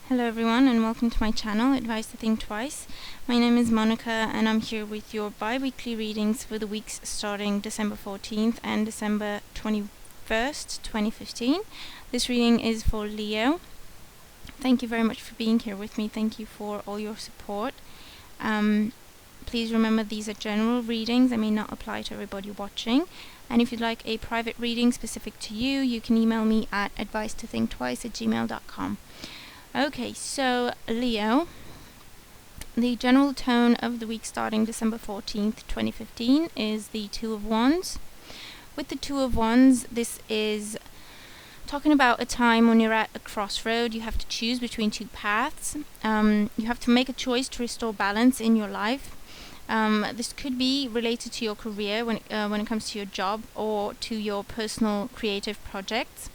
Hello everyone and welcome to my channel, Advice to Think Twice. My name is Monica and I'm here with your bi-weekly readings for the weeks starting December 14th and December 21st, 2015. This reading is for Leo. Thank you very much for being here with me. Thank you for all your support. Please remember these are general readings. They may not apply to everybody watching. And if you'd like a private reading specific to you, you can email me at advicetothinktwice@gmail.com. Okay, so Leo, the general tone of the week starting December 14th, 2015 is the Two of Wands. With the Two of Wands, this is talking about a time when you're at a crossroad. You have to choose between two paths. You have to make a choice to restore balance in your life. This could be related to your career when it comes to your job or to your personal creative projects.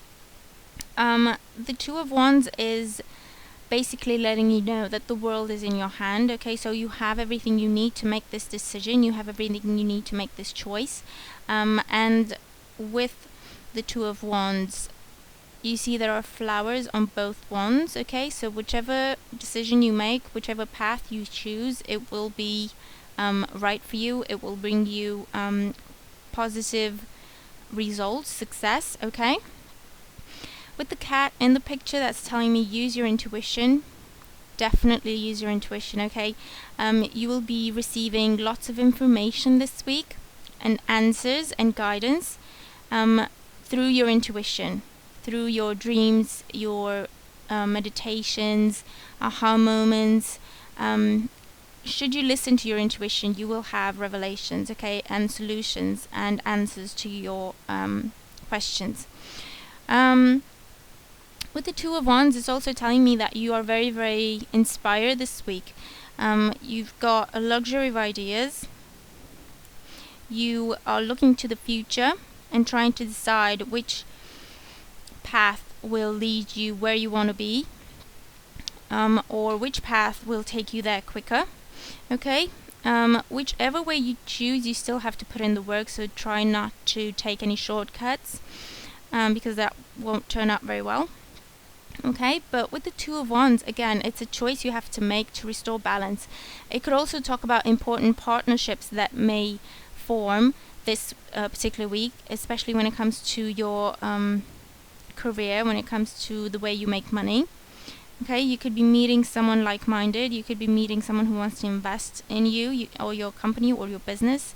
The Two of Wands is basically letting you know that the world is in your hand. Okay, so you have everything you need to make this decision. You have everything you need to make this choice. And with the Two of Wands, you see there are flowers on both wands. Okay, so whichever decision you make, whichever path you choose, it will be right for you. It will bring you positive results, success. Okay. With the cat in the picture, that's telling me use your intuition. Definitely use your intuition, okay? You will be receiving lots of information this week and answers and guidance through your intuition, through your dreams, your meditations, aha moments. Should you listen to your intuition, you will have revelations, okay, and solutions and answers to your questions. With the Two of Wands, it's also telling me that you are very, very inspired this week. You've got a luxury of ideas. You are looking to the future and trying to decide which path will lead you where you want to be, or which path will take you there quicker. Okay? Whichever way you choose, you still have to put in the work, so try not to take any shortcuts, because that won't turn out very well. Okay, but with the Two of Wands, again, it's a choice you have to make to restore balance. It could also talk about important partnerships that may form this particular week, especially when it comes to your career, when it comes to the way you make money. Okay, you could be meeting someone like-minded. You could be meeting someone who wants to invest in you or your company or your business.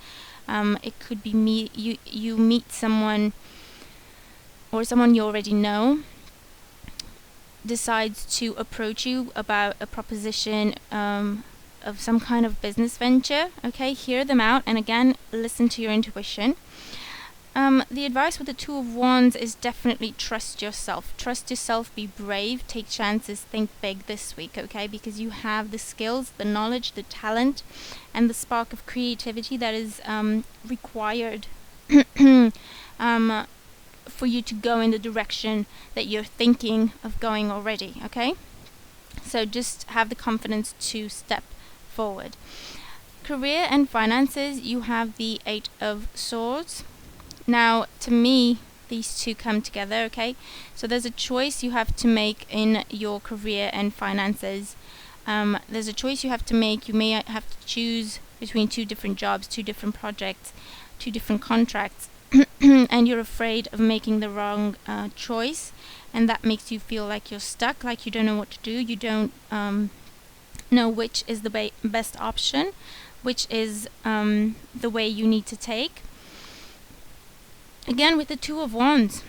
It could be you meet someone or someone you already know decides to approach you about a proposition of some kind of business venture. Okay, hear them out and again listen to your intuition. The advice with the Two of Wands is definitely trust yourself. Trust yourself, be brave, take chances, think big this week, okay? Because you have the skills, the knowledge, the talent, and the spark of creativity that is required for you to go in the direction that you're thinking of going already, okay? So just have the confidence to step forward. Career and finances, you have the Eight of Swords. Now, to me, these two come together, okay? So there's a choice you have to make in your career and finances. There's a choice you have to make. You may have to choose between two different jobs, two different projects, two different contracts. And you're afraid of making the wrong choice, and that makes you feel like you're stuck, like you don't know what to do. You don't know which is the best option, which is the way you need to take. Again, with the Two of Wands,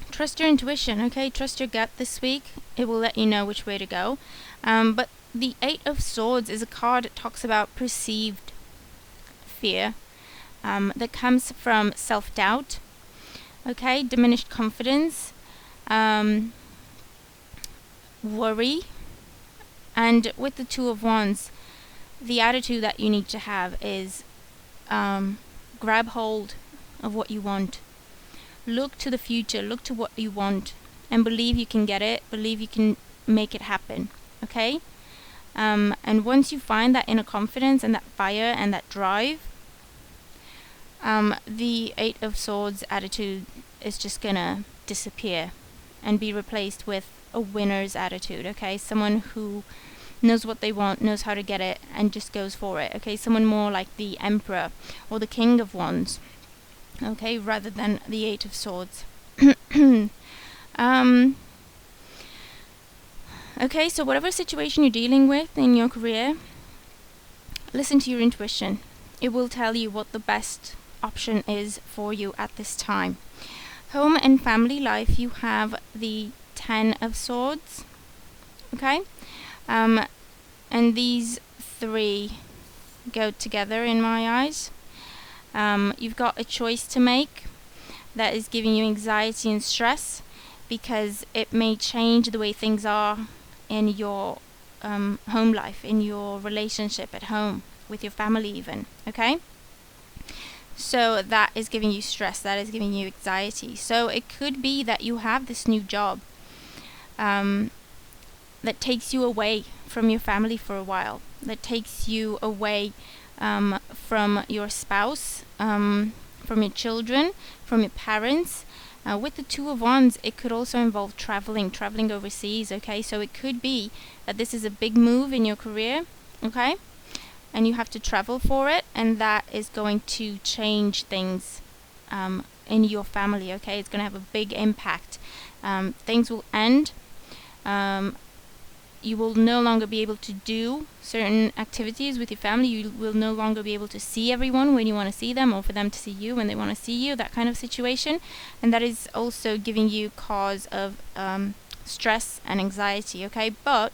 trust your intuition, okay? Trust your gut this week. It will let you know which way to go. But the Eight of Swords is a card that talks about perceived fear. That comes from self-doubt, okay, diminished confidence, worry, and with the Two of Wands, the attitude that you need to have is grab hold of what you want. Look to the future, look to what you want, and believe you can get it, believe you can make it happen, okay? And once you find that inner confidence and that fire and that drive, the Eight of Swords attitude is just gonna disappear and be replaced with a winner's attitude, okay? Someone who knows what they want, knows how to get it, and just goes for it, okay? Someone more like the Emperor or the King of Wands, okay, rather than the Eight of Swords. Okay, so whatever situation you're dealing with in your career, listen to your intuition. It will tell you what the best option is for you at this time. Home and family life, you have the Ten of Swords, okay? And these three go together in my eyes. You've got a choice to make that is giving you anxiety and stress because it may change the way things are in your home life, in your relationship at home, with your family even, okay? So that is giving you stress, that is giving you anxiety. So it could be that you have this new job that takes you away from your family for a while, that takes you away from your spouse, from your children, from your parents. With the Two of Wands, it could also involve traveling overseas, okay? So it could be that this is a big move in your career, okay? And you have to travel for it, and that is going to change things in your family, okay? It's going to have a big impact. Things will end. You will no longer be able to do certain activities with your family. You will no longer be able to see everyone when you want to see them, or for them to see you when they want to see you, that kind of situation. And that is also giving you cause of stress and anxiety, okay? But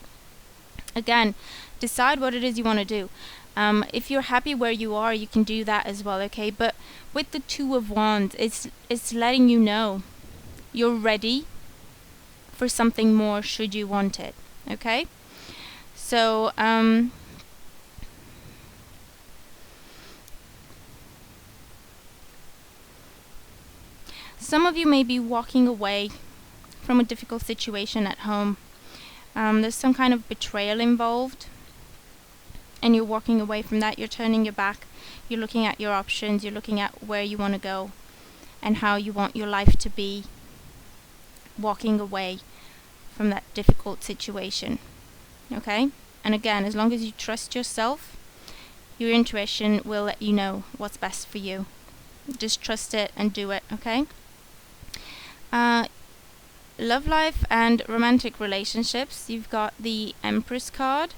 again, decide what it is you want to do. If you're happy where you are, you can do that as well, okay? But with the Two of Wands, it's letting you know you're ready for something more should you want it, okay? So some of you may be walking away from a difficult situation at home. There's some kind of betrayal involved, and you're walking away from that. You're turning your back. You're looking at your options. You're looking at where you want to go and how you want your life to be, walking away from that difficult situation, okay? And again, as long as you trust yourself, your intuition will let you know what's best for you. Just trust it and do it, okay? Love life and romantic relationships, you've got the Empress card.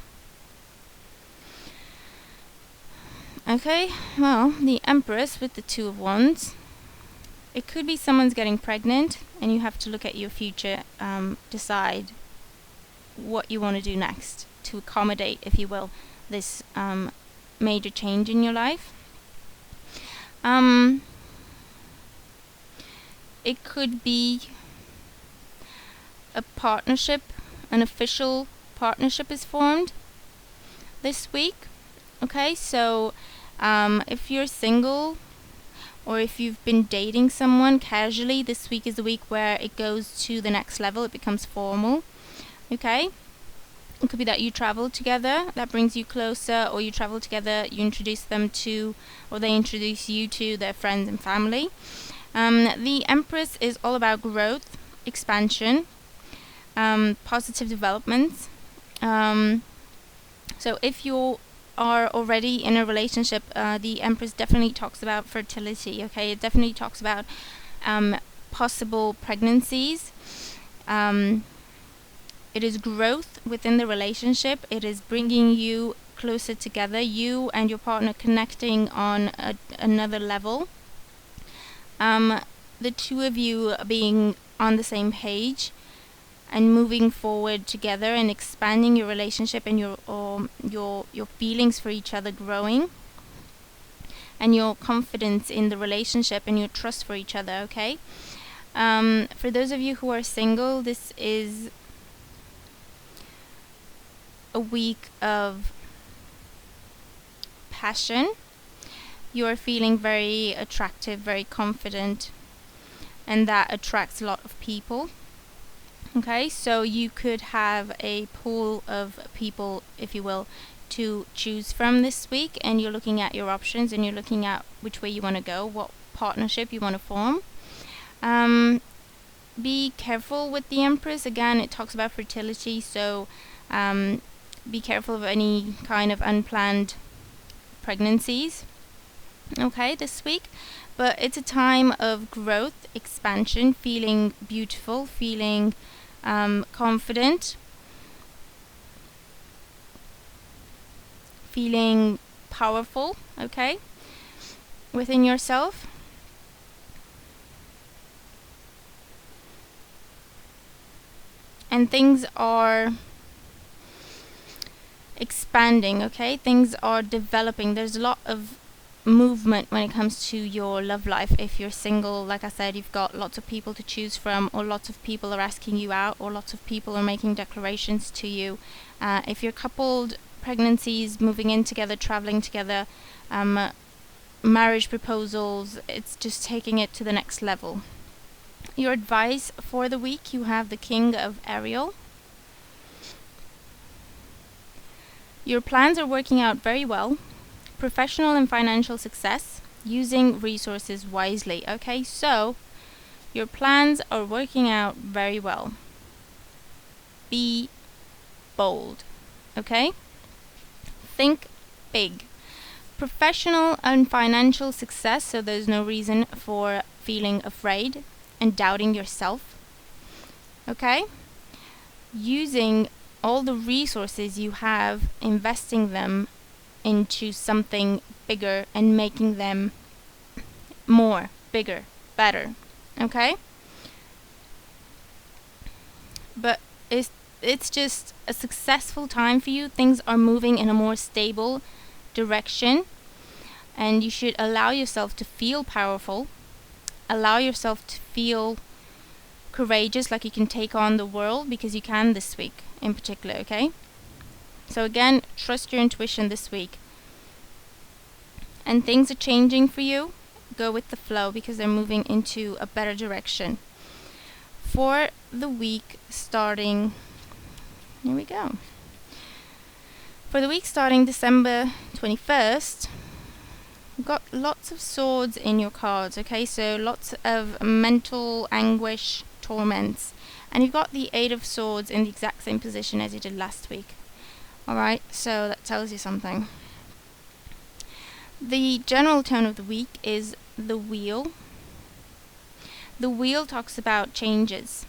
Okay, well, the Empress with the Two of Wands. It could be someone's getting pregnant, and you have to look at your future, decide what you want to do next to accommodate, if you will, this major change in your life. It could be a partnership, an official partnership is formed this week. Okay, so if you're single, or if you've been dating someone casually, this week is the week where it goes to the next level, it becomes formal, okay? It could be that you travel together, that brings you closer, or you travel together, you introduce them to, or they introduce you to their friends and family. The Empress is all about growth, expansion, positive developments. So if you are already in a relationship, the Empress definitely talks about fertility, okay? It definitely talks about possible pregnancies. It is growth within the relationship. It is bringing you closer together, you and your partner connecting on another level. The two of you being on the same page and moving forward together and expanding your relationship, and your feelings for each other growing, and your confidence in the relationship and your trust for each other, okay? For those of you who are single, this is a week of passion. You are feeling very attractive, very confident, and that attracts a lot of people. Okay, so you could have a pool of people, if you will, to choose from this week, and you're looking at your options and you're looking at which way you want to go, what partnership you want to form. be careful with the Empress. Again, it talks about fertility, so be careful of any kind of unplanned pregnancies, okay, this week. But it's a time of growth, expansion, feeling beautiful, feeling confident, feeling powerful, okay, within yourself. And things are expanding, okay? Things are developing. There's a lot of movement when it comes to your love life. If you're single, like I said, you've got lots of people to choose from, or lots of people are asking you out, or lots of people are making declarations to you. If you're coupled, pregnancies, moving in together, traveling together, marriage proposals, it's just taking it to the next level. Your advice for the week, you have the King of Ariel. Your plans are working out very well. Professional and financial success, using resources wisely. Okay, so your plans are working out very well. Be bold. Okay? Think big. Professional and financial success, so there's no reason for feeling afraid and doubting yourself. Okay? Using all the resources you have, investing them into something bigger and making them more, bigger, better. Okay? But it's just a successful time for you. Things are moving in a more stable direction, and you should allow yourself to feel powerful. Allow yourself to feel courageous, like you can take on the world, because you can this week in particular, okay? So again, trust your intuition this week. And things are changing for you. Go with the flow, because they're moving into a better direction. For the week starting, here we go. For the week starting December 21st, you've got lots of swords in your cards, okay? So lots of mental anguish, torments. And you've got the Eight of Swords in the exact same position as you did last week. Alright, so that tells you something. The general tone of the week is the Wheel. The Wheel talks about changes,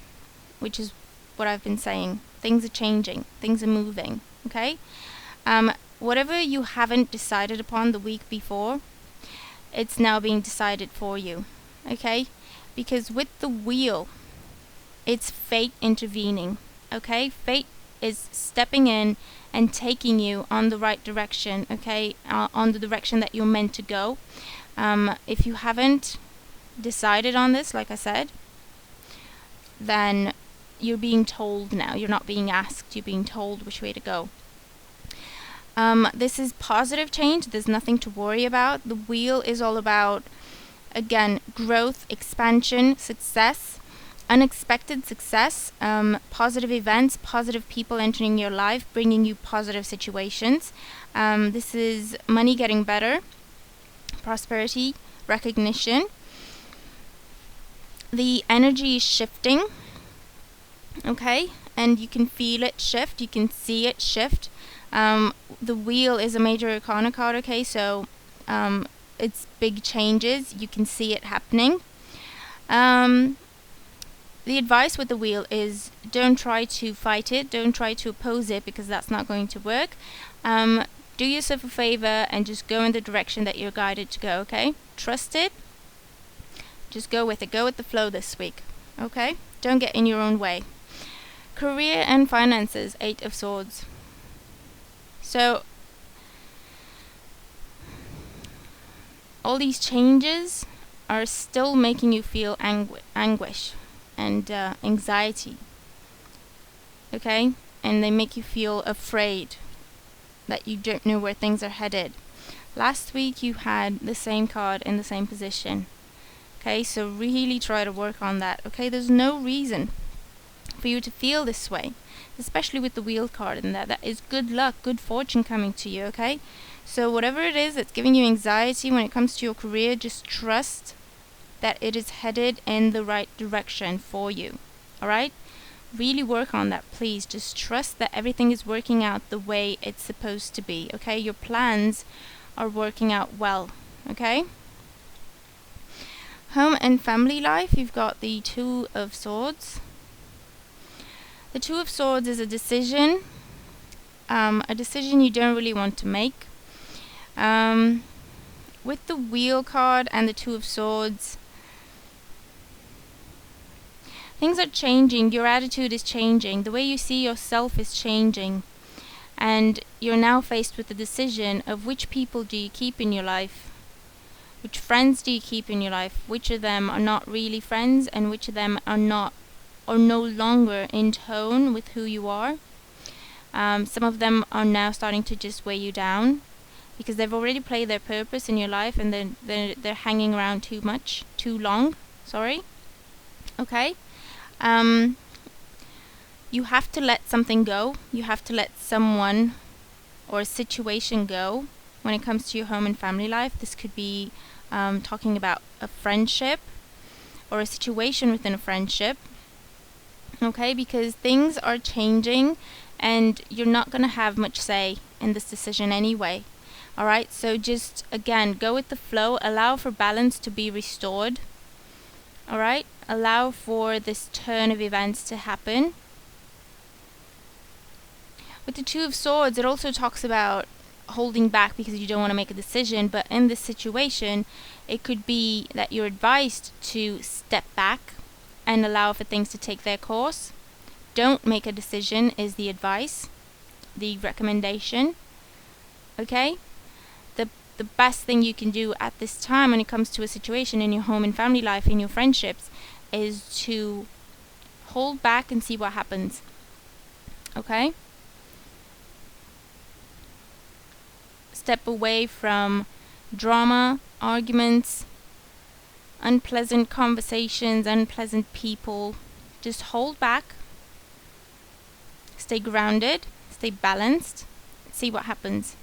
which is what I've been saying. Things are changing, things are moving, okay? Whatever you haven't decided upon the week before, it's now being decided for you, okay? Because with the Wheel, it's fate intervening, okay? Fate is stepping in and taking you on the right direction, okay? On the direction that you're meant to go. If you haven't decided on this, like I said, then you're being told now. You're not being asked, you're being told which way to go. This is positive change. There's nothing to worry about. The Wheel is all about, again, growth, expansion, success, unexpected success, positive events, positive people entering your life, bringing you positive situations. This is money getting better, prosperity, recognition. The energy is shifting, okay? And you can feel it shift, you can see it shift. The Wheel is a major arcana card, okay? So it's big changes, you can see it happening. The advice with the Wheel is don't try to fight it, don't try to oppose it, because that's not going to work. Do yourself a favor and just go in the direction that you're guided to go, okay? Trust it. Just go with it. Go with the flow this week, okay? Don't get in your own way. Career and finances, Eight of Swords. So, all these changes are still making you feel anguish and anxiety, okay? And they make you feel afraid that you don't know where things are headed. Last week you had the same card in the same position, okay? So really try to work on that, okay? There's no reason for you to feel this way, especially with the Wheel card in there. That is good luck, good fortune coming to you, okay? So whatever it is that's giving you anxiety when it comes to your career, just trust that it is headed in the right direction for you. Alright? Really work on that, please. Just trust that everything is working out the way it's supposed to be. Okay? Your plans are working out well. Okay? Home and family life, you've got the Two of Swords. The Two of Swords is a decision you don't really want to make. With the Wheel card and the Two of Swords, things are changing. Your attitude is changing. The way you see yourself is changing. And you're now faced with the decision of which people do you keep in your life? Which friends do you keep in your life? Which of them are not really friends, and which of them are not, or no longer in tone with who you are? Some of them are now starting to just weigh you down because they've already played their purpose in your life, and they're hanging around too long. Sorry. Okay. You have to let something go. You have to let someone or a situation go when it comes to your home and family life. This could be talking about a friendship or a situation within a friendship. Okay, because things are changing and you're not going to have much say in this decision anyway. Alright, so just again, go with the flow, allow for balance to be restored. Alright, allow for this turn of events to happen. With the Two of Swords, it also talks about holding back because you don't want to make a decision, but in this situation, it could be that you're advised to step back and allow for things to take their course. Don't make a decision is the advice, the recommendation. Okay? The best thing you can do at this time when it comes to a situation in your home and family life, in your friendships, is to hold back and see what happens. Okay? Step away from drama, arguments, unpleasant conversations, unpleasant people. Just hold back. Stay grounded. Stay balanced. See what happens.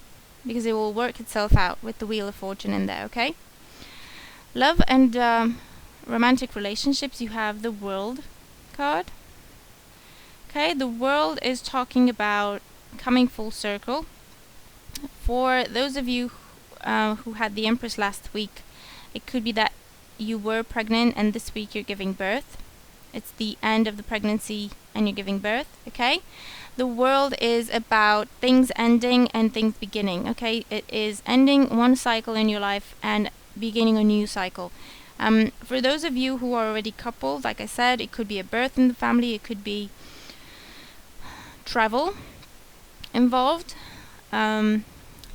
Because it will work itself out with the Wheel of Fortune in there, okay? Love and romantic relationships, you have the World card. Okay, the World is talking about coming full circle. For those of you who had the Empress last week, it could be that you were pregnant and this week you're giving birth. It's the end of the pregnancy and you're giving birth, okay? The World is about things ending and things beginning, okay? It is ending one cycle in your life and beginning a new cycle. For those of you who are already coupled, like I said, it could be a birth in the family, it could be travel involved.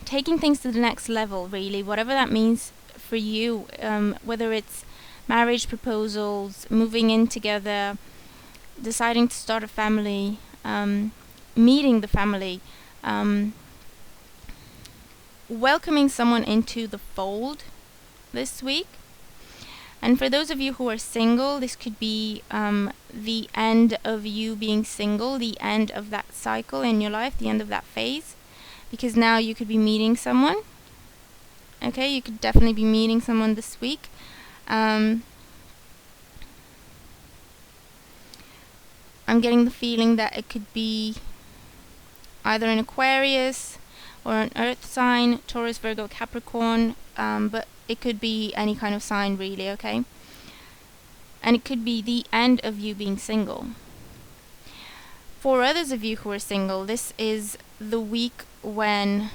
Taking things to the next level, really, whatever that means for you, whether it's marriage proposals, moving in together, deciding to start a family, meeting the family, welcoming someone into the fold this week. And for those of you who are single, this could be the end of you being single, the end of that cycle in your life, the end of that phase, because now you could be meeting someone. Okay, you could definitely be meeting someone this week. I'm getting the feeling that it could be either an Aquarius or an Earth sign, Taurus, Virgo, Capricorn, but it could be any kind of sign really, okay? And it could be the end of you being single. For others of you who are single, this is the week when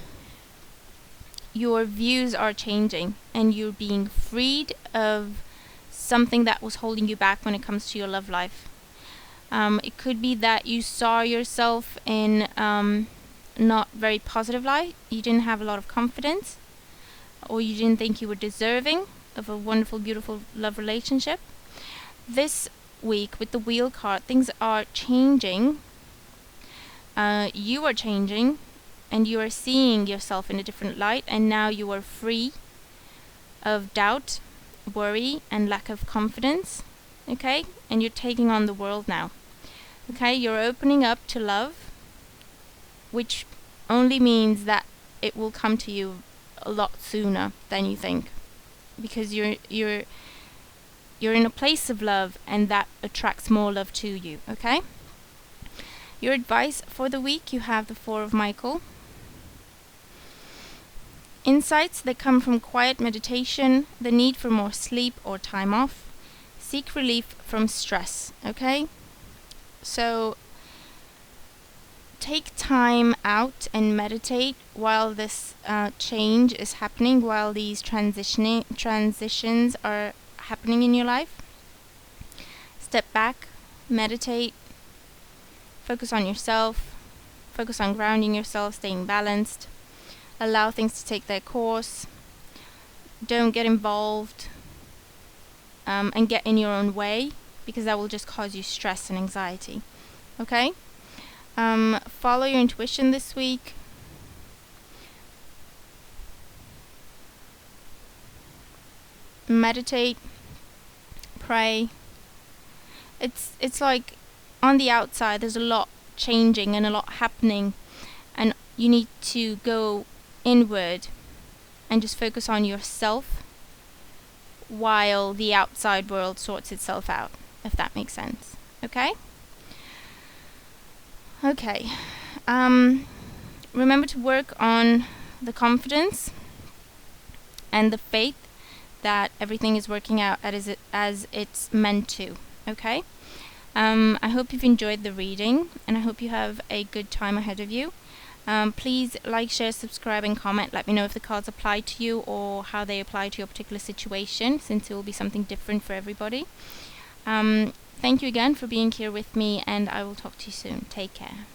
your views are changing and you're being freed of something that was holding you back when it comes to your love life. It could be that you saw yourself in not very positive light. You didn't have a lot of confidence, or you didn't think you were deserving of a wonderful, beautiful love relationship. This week with the Wheel card, things are changing. You are changing, and you are seeing yourself in a different light, and now you are free of doubt, worry, and lack of confidence. Okay? And you're taking on the world now. Okay? You're opening up to love, which only means that it will come to you a lot sooner than you think, because you're you're in a place of love, and that attracts more love to you, okay? Your advice for the week, you have the Four of Michael. Insights that come from quiet meditation, the need for more sleep or time off, seek relief from stress, okay? So take time out and meditate while this change is happening, while these transitions are happening in your life. Step back, meditate, focus on yourself, focus on grounding yourself, staying balanced, allow things to take their course, don't get involved and get in your own way, because that will just cause you stress and anxiety, okay? Follow your intuition this week. Meditate, pray. It's like on the outside there's a lot changing and a lot happening, and you need to go inward and just focus on yourself while the outside world sorts itself out, if that makes sense. Okay? Okay. Remember to work on the confidence and the faith that everything is working out as it's meant to. Okay? I hope you've enjoyed the reading, and I hope you have a good time ahead of you. Please like, share, subscribe, and comment. Let me know if the cards apply to you or how they apply to your particular situation, since it will be something different for everybody. Thank you again for being here with me, and I will talk to you soon. Take care.